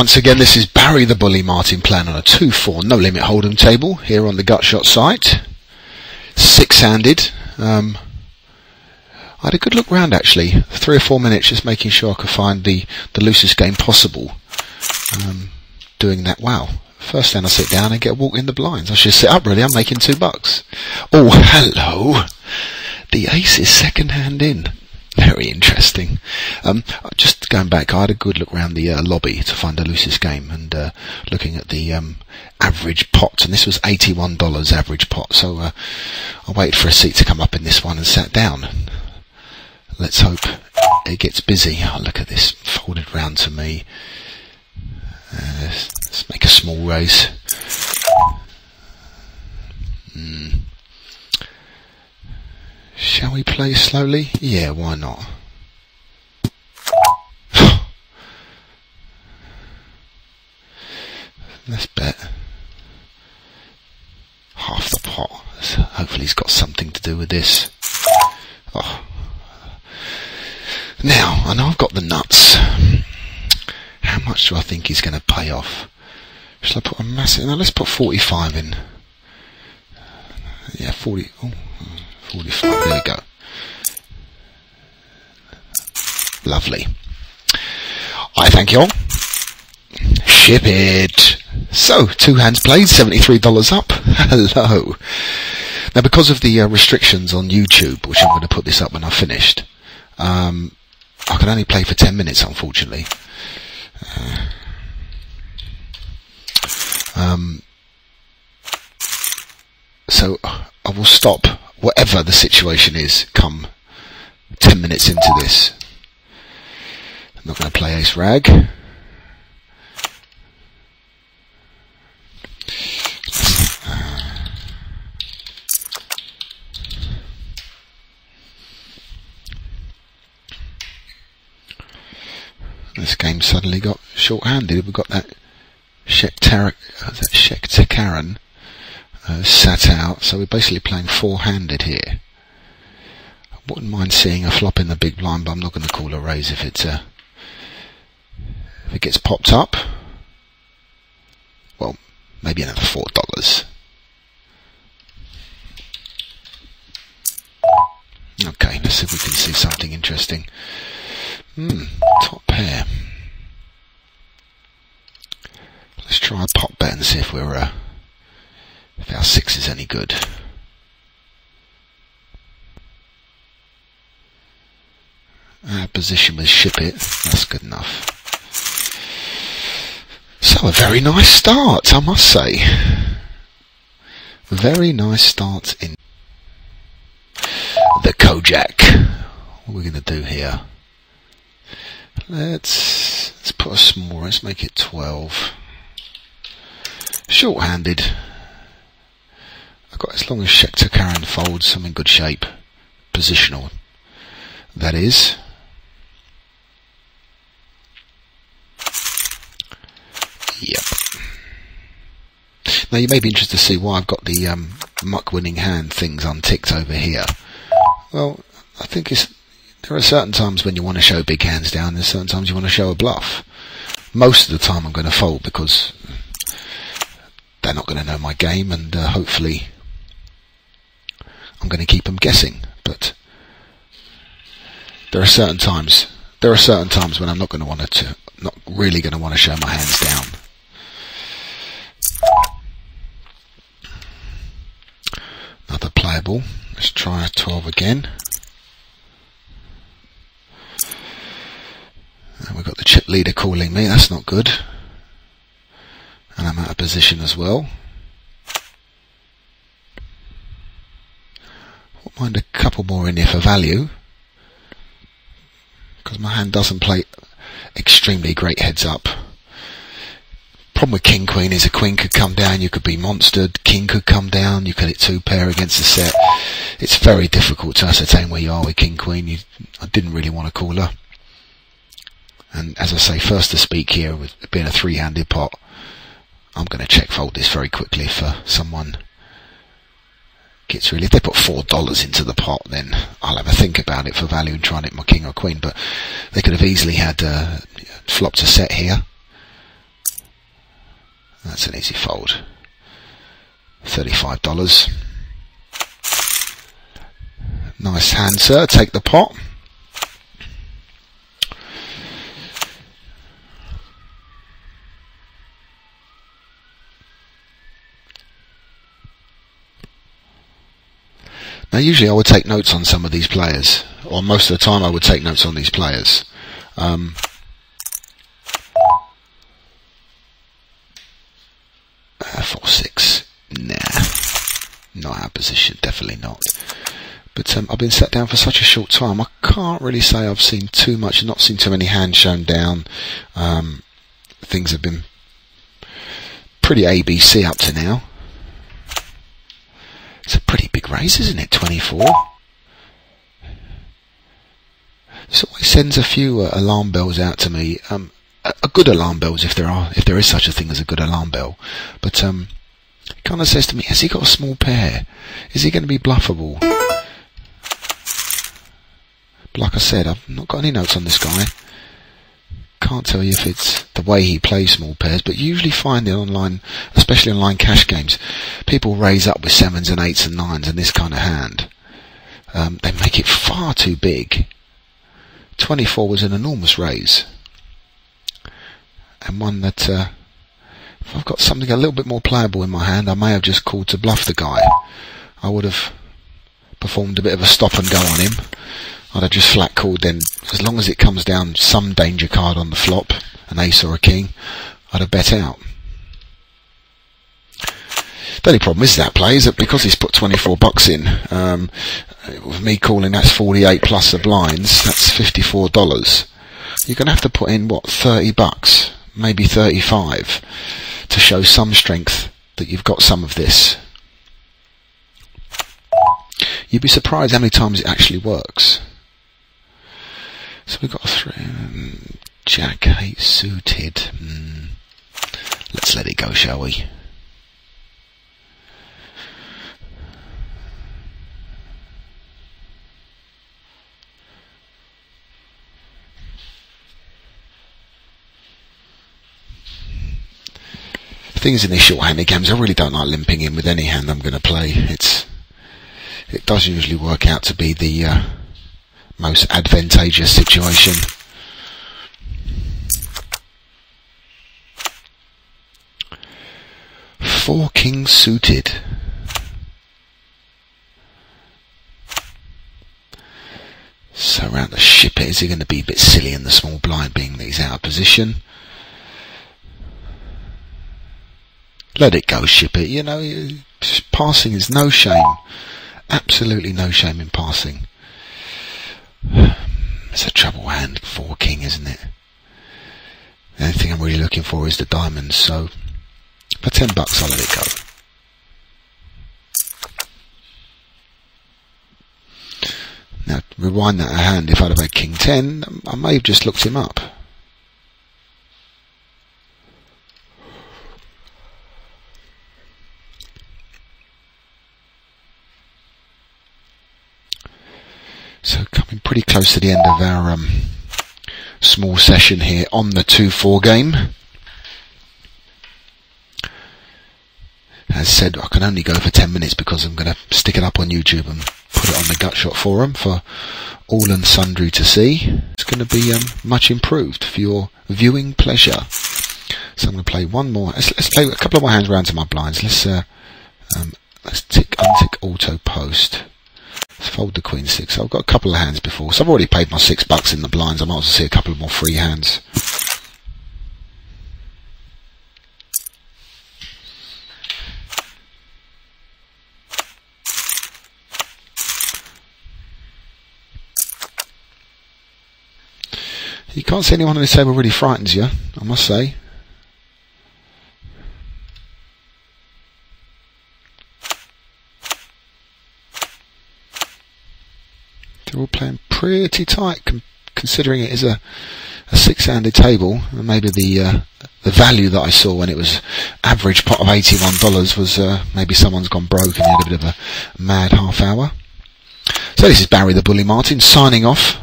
Once again, this is Barry the Bully Martin playing on a 2-4 no limit hold'em table here on the Gutshot site. 6-handed. I had a good look round actually, 3 or 4 minutes, just making sure I could find the loosest game possible. Doing that. Wow. First hand I sit down and get a walk in the blinds. I should sit up really, I'm making $2. Oh, hello. The ace is second hand in. Very interesting. Just going back, I had a good look around the lobby to find the loosest game, and looking at the average pot, and this was $81 average pot, so I waited for a seat to come up in this one and sat down. Let's hope it gets busy. Oh, look at this, folded round to me. Let's make a small raise. Shall we play slowly? Yeah, why not? Let's bet half the pot. Hopefully he's got something to do with this. Oh. Now, I know I've got the nuts. How much do I think he's going to pay off? Shall I put a massive... No, let's put 45 in. Yeah, 40... Oh. 45, there we go. Lovely. I thank you all. Ship it. So, 2 hands played, $73 up. Hello. Now, because of the restrictions on YouTube, which I'm going to put this up when I've finished, I can only play for 10 minutes, unfortunately. So, I will stop whatever the situation is come 10 minutes into this. I'm not going to play ace rag. This game suddenly got short-handed. We've got that Shek-Takaran sat out, so we're basically playing 4-handed here. I wouldn't mind seeing a flop in the big blind, but I'm not going to call a raise if it gets popped up. Well, maybe another $4. Okay, let's see if we can see something interesting. Top pair. Let's try a pot bet and see if we're if our 6 is any good. Our position with ship it, that's good enough. So a very nice start, I must say. Very nice start in the Kojak. What are we going to do here? Let's put a small, let's make it 12. Short-handed. I've got, as long as Shek-Takaran folds, I'm in good shape. Positional, that is. Yep. Now you may be interested to see why I've got the muck winning hand things unticked over here. Well, I think there are certain times when you want to show big hands down, and there's certain times you want to show a bluff. Most of the time I'm going to fold because they're not going to know my game, and hopefully I'm going to keep them guessing. But there are certain times when I'm not going to want to, not really going to want to show my hands down. Another playable. Let's try a 12 again. And we've got the chip leader calling me. That's not good. And I'm out of position as well. Won't mind a couple more in here for value, because my hand doesn't play extremely great heads up. Problem with king queen is a queen could come down, you could be monstered, king could come down, you could hit 2 pair against the set. It's very difficult to ascertain where you are with king queen. I didn't really want to call her. And as I say, first to speak here, with being a 3-handed pot, I'm going to check fold this very quickly for someone gets really. If they put $4 into the pot, then I'll have a think about it for value and try and hit my king or queen. But they could have easily had flopped a set here. That's an easy fold. $35. Nice hand, sir. Take the pot. Now usually I would take notes on some of these players, or most of the time I would take notes on these players. 4-6, nah, not our position, definitely not. But I've been sat down for such a short time, I can't really say I've seen too much, not seen too many hands shown down. Things have been pretty ABC up to now. It's a pretty big raise, isn't it? 24. This always sends a few alarm bells out to me. A good alarm bells, if there is such a thing as a good alarm bell. But it kind of says to me, has he got a small pair? Is he going to be bluffable? But like I said, I've not got any notes on this guy. Can't tell you if it's the way he plays small pairs, but you usually find it online, especially online cash games, people raise up with 7s and 8s and 9s in this kind of hand. They make it far too big. 24 was an enormous raise, and one that if I've got something a little bit more playable in my hand, I may have just called to bluff the guy. I would have performed a bit of a stop and go on him. I'd have just flat called then. As long as it comes down some danger card on the flop, an ace or a king, I'd have bet out. The only problem is that play is that because he's put 24 bucks in, with me calling that's 48 plus the blinds, that's $54. You're going to have to put in, what, 30 bucks, maybe 35, to show some strength that you've got some of this. You'd be surprised how many times it actually works. So we've got 3, Jack 8 suited. Let's let it go, shall we? The thing is, in these short-handed games, I really don't like limping in with any hand I'm going to play. It does usually work out to be the most advantageous situation. Four kings suited. So around the ship it, is he going to be a bit silly in the small blind, being that he's out of position? Let it go, ship it. You know, passing is no shame. Absolutely no shame in passing. It's a trouble hand, 4 king, isn't it? The only thing I'm really looking for is the diamonds, so for 10 bucks I'll let it go. Now, rewind that a hand, if I'd have had king 10, I may have just looked him up. So coming pretty close to the end of our small session here on the 2-4 game. As said, I can only go for 10 minutes because I'm going to stick it up on YouTube and put it on the Gutshot forum for all and sundry to see. It's going to be much improved for your viewing pleasure. So I'm going to play one more. Let's play a couple of more hands around to my blinds. Let's untick auto post. Let's fold the queen 6. I've got a couple of hands before, so I've already paid my $6 in the blinds. I might as well see a couple of more free hands. You can't see anyone on this table really frightens you, I must say. They're all playing pretty tight, considering it is a 6-handed table, and maybe the value that I saw when it was average pot of $81 was maybe someone's gone broke and had a bit of a mad half hour. So this is Barry the Bully Martin signing off